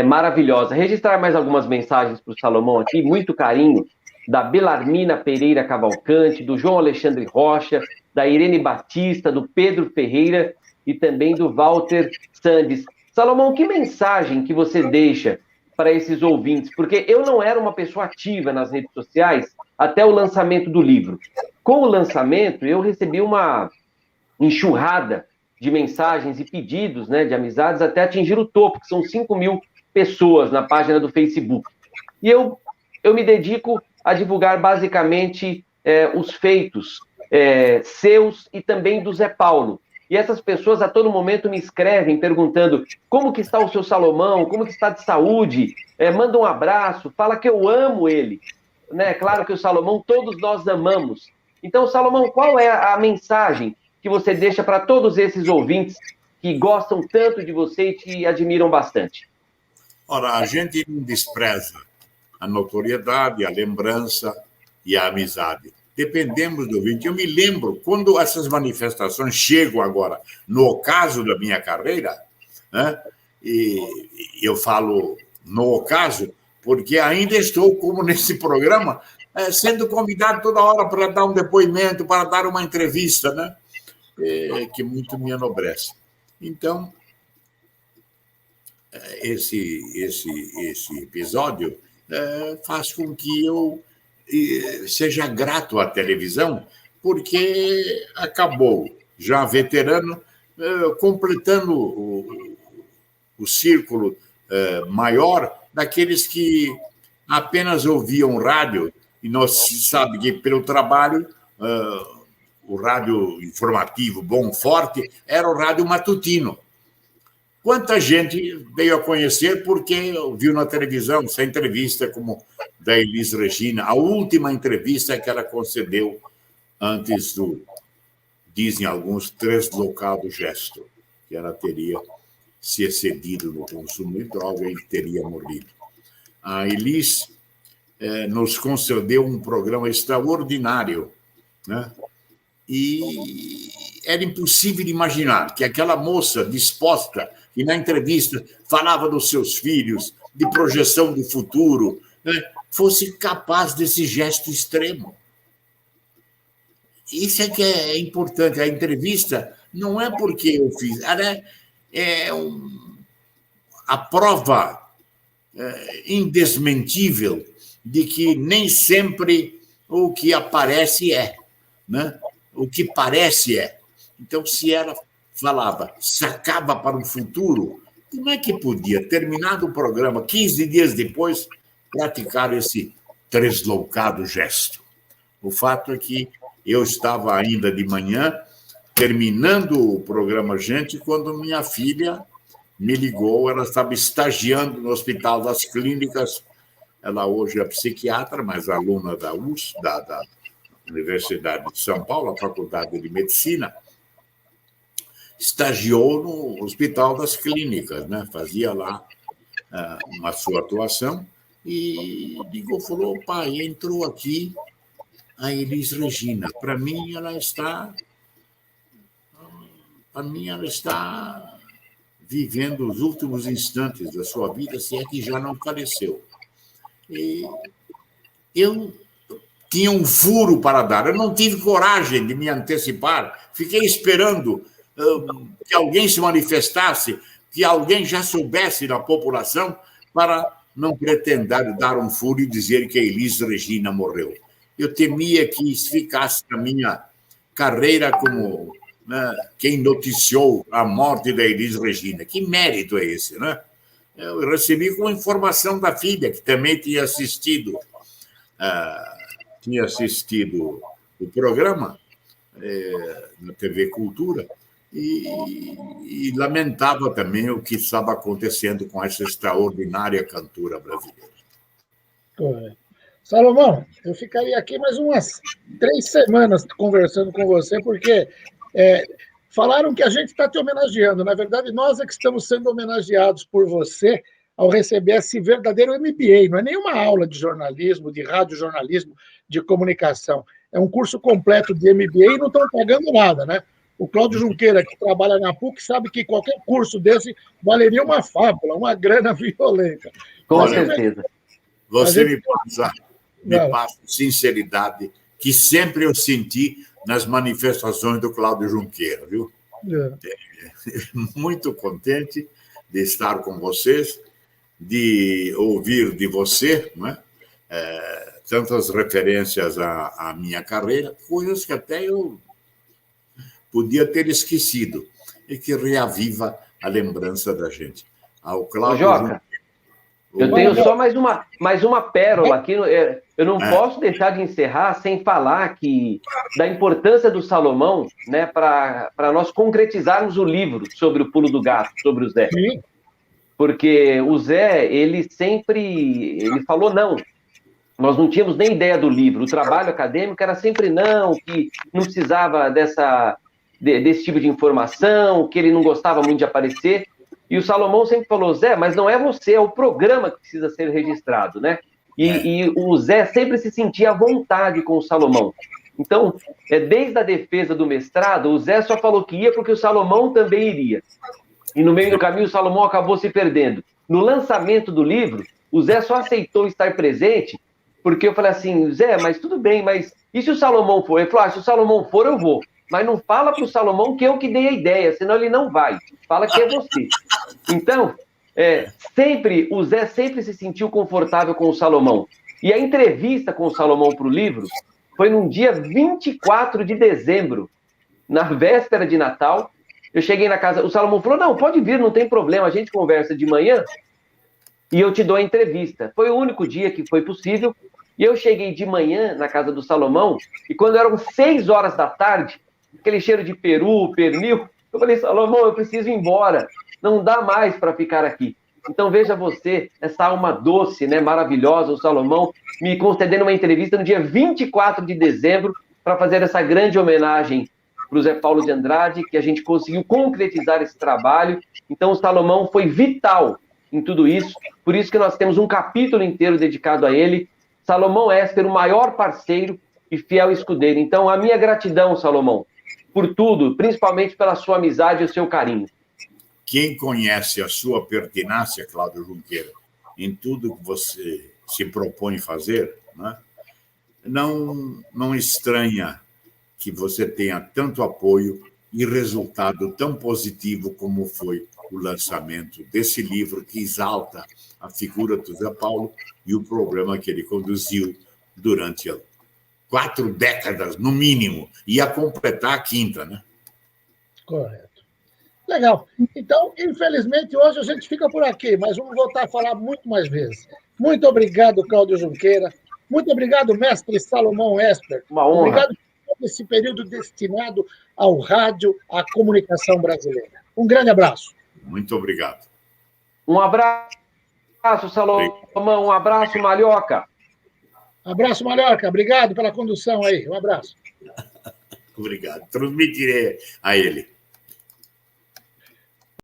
maravilhosa. Registrar mais algumas mensagens para o Salomão aqui, muito carinho, da Belarmina Pereira Cavalcante, do João Alexandre Rocha, da Irene Batista, do Pedro Ferreira e também do Walter Sandes. Salomão, que mensagem que você deixa para esses ouvintes? Porque eu não era uma pessoa ativa nas redes sociais até o lançamento do livro. Com o lançamento, eu recebi uma enxurrada de mensagens e pedidos, né, de amizades até atingir o topo, que são 5.000 pessoas na página do Facebook. E eu me dedico a divulgar basicamente os feitos seus e também do Zé Paulo. E essas pessoas a todo momento me escrevem perguntando como que está o seu Salomão, como que está de saúde, manda um abraço, fala que eu amo ele. Né? Claro que o Salomão todos nós amamos. Então, Salomão, qual é a mensagem que você deixa para todos esses ouvintes que gostam tanto de você e te admiram bastante? Ora, a gente não despreza a notoriedade, a lembrança e a amizade. Dependemos do ouvinte. Eu me lembro, quando essas manifestações chegam agora, no ocaso da minha carreira, né, e eu falo no ocaso, porque ainda estou, como nesse programa, sendo convidado toda hora para dar um depoimento, para dar uma entrevista, né, que muito me enobrece. Então, esse episódio faz com que eu seja grato à televisão, porque acabou, já veterano, completando o círculo maior daqueles que apenas ouviam rádio, e nós sabemos que, pelo trabalho, o rádio informativo bom, forte, era o rádio matutino. Quanta gente veio a conhecer porque viu na televisão essa entrevista como da Elis Regina, a última entrevista que ela concedeu antes do, dizem alguns, deslocado gesto, que ela teria se excedido no consumo de droga e teria morrido. A Elis nos concedeu um programa extraordinário, né? E era impossível imaginar que aquela moça disposta, que na entrevista falava dos seus filhos, de projeção do futuro, né, fosse capaz desse gesto extremo. Isso é que é importante. A entrevista não é porque eu fiz, ela a prova indesmentível de que nem sempre o que aparece é, né? O que parece é. Então, se ela falava, sacava para o futuro, como é que podia, terminado o programa, 15 dias depois, praticar esse deslocado gesto? O fato é que eu estava ainda de manhã, terminando o programa Gente, quando minha filha me ligou, ela estava estagiando no Hospital das Clínicas, ela hoje é psiquiatra, mas aluna da USP, da Universidade de São Paulo, a Faculdade de Medicina, estagiou no Hospital das Clínicas, né? Fazia lá uma sua atuação, e ligou, falou, pai, entrou aqui a Elis Regina. Para mim, ela está vivendo os últimos instantes da sua vida, se é que já não faleceu. E eu tinha um furo para dar, eu não tive coragem de me antecipar, fiquei esperando que alguém se manifestasse, que alguém já soubesse da população, para não pretender dar um furo e dizer que a Elis Regina morreu. Eu temia que isso ficasse na minha carreira como, né, quem noticiou a morte da Elis Regina. Que mérito é esse, né? Eu recebi com informação da filha, que também tinha assistido o programa na TV Cultura, e lamentava também o que estava acontecendo com essa extraordinária cantora brasileira. Salomão, eu ficaria aqui mais umas 3 semanas conversando com você, porque falaram que a gente está te homenageando. Na verdade, nós é que estamos sendo homenageados por você ao receber esse verdadeiro MBA. Não é nenhuma aula de jornalismo, de radiojornalismo, de comunicação. É um curso completo de MBA e não estão pagando nada, né? O Cláudio Junqueira, que trabalha na PUC, sabe que qualquer curso desse valeria uma fábula, uma grana violenta. Com certeza. Você me passa sinceridade que sempre eu senti nas manifestações do Cláudio Junqueira, viu? Muito contente de estar com vocês, de ouvir de você, né? Tantas referências à minha carreira, coisas que até eu podia ter esquecido, e que reaviva a lembrança da gente. Ao Cláudio Joca, eu tenho só mais uma pérola aqui. Eu não posso deixar de encerrar sem falar da importância do Salomão, né, para nós concretizarmos o livro sobre o pulo do gato, sobre o Zé. Sim. Porque o Zé, ele falou não. Nós não tínhamos nem ideia do livro. O trabalho acadêmico era sempre não, que não precisava desse tipo de informação, que ele não gostava muito de aparecer. E o Salomão sempre falou, Zé, mas não é você, é o programa que precisa ser registrado, né? E o Zé sempre se sentia à vontade com o Salomão. Então, desde a defesa do mestrado, o Zé só falou que ia porque o Salomão também iria. E no meio do caminho, o Salomão acabou se perdendo. No lançamento do livro, o Zé só aceitou estar presente porque eu falei assim, Zé, mas tudo bem, mas e se o Salomão for? Ele falou, se o Salomão for, eu vou. Mas não fala para o Salomão que eu que dei a ideia, senão ele não vai. Fala que é você. Então, o Zé sempre se sentiu confortável com o Salomão. E a entrevista com o Salomão para o livro foi num dia 24 de dezembro, na véspera de Natal. Eu cheguei na casa, o Salomão falou, não, pode vir, não tem problema, a gente conversa de manhã e eu te dou a entrevista. Foi o único dia que foi possível. E eu cheguei de manhã na casa do Salomão, e quando eram 6 horas da tarde, aquele cheiro de peru, pernil, eu falei, Salomão, eu preciso ir embora, não dá mais para ficar aqui. Então veja você, essa alma doce, né, maravilhosa, o Salomão, me concedendo uma entrevista no dia 24 de dezembro, para fazer essa grande homenagem para o Zé Paulo de Andrade, que a gente conseguiu concretizar esse trabalho. Então o Salomão foi vital em tudo isso, por isso que nós temos um capítulo inteiro dedicado a ele. Salomão Esper, o maior parceiro e fiel escudeiro. Então, a minha gratidão, Salomão, por tudo, principalmente pela sua amizade e o seu carinho. Quem conhece a sua pertinácia, Cláudio Junqueira, em tudo que você se propõe fazer, né, não estranha que você tenha tanto apoio e resultado tão positivo como foi o lançamento desse livro que exalta a figura do Zé Paulo e o programa que ele conduziu durante 4 décadas, no mínimo, e a completar a 5ª, né? Correto. Legal. Então, infelizmente, hoje a gente fica por aqui, mas vamos voltar a falar muito mais vezes. Muito obrigado, Cláudio Junqueira. Muito obrigado, mestre Salomão Esper. Uma honra. Obrigado por esse período destinado ao rádio, à comunicação brasileira. Um grande abraço. Muito obrigado. Um abraço, Salomão. Um abraço, Malhoca. Abraço, Malhoca. Obrigado pela condução aí. Um abraço. Obrigado. Transmitirei a ele.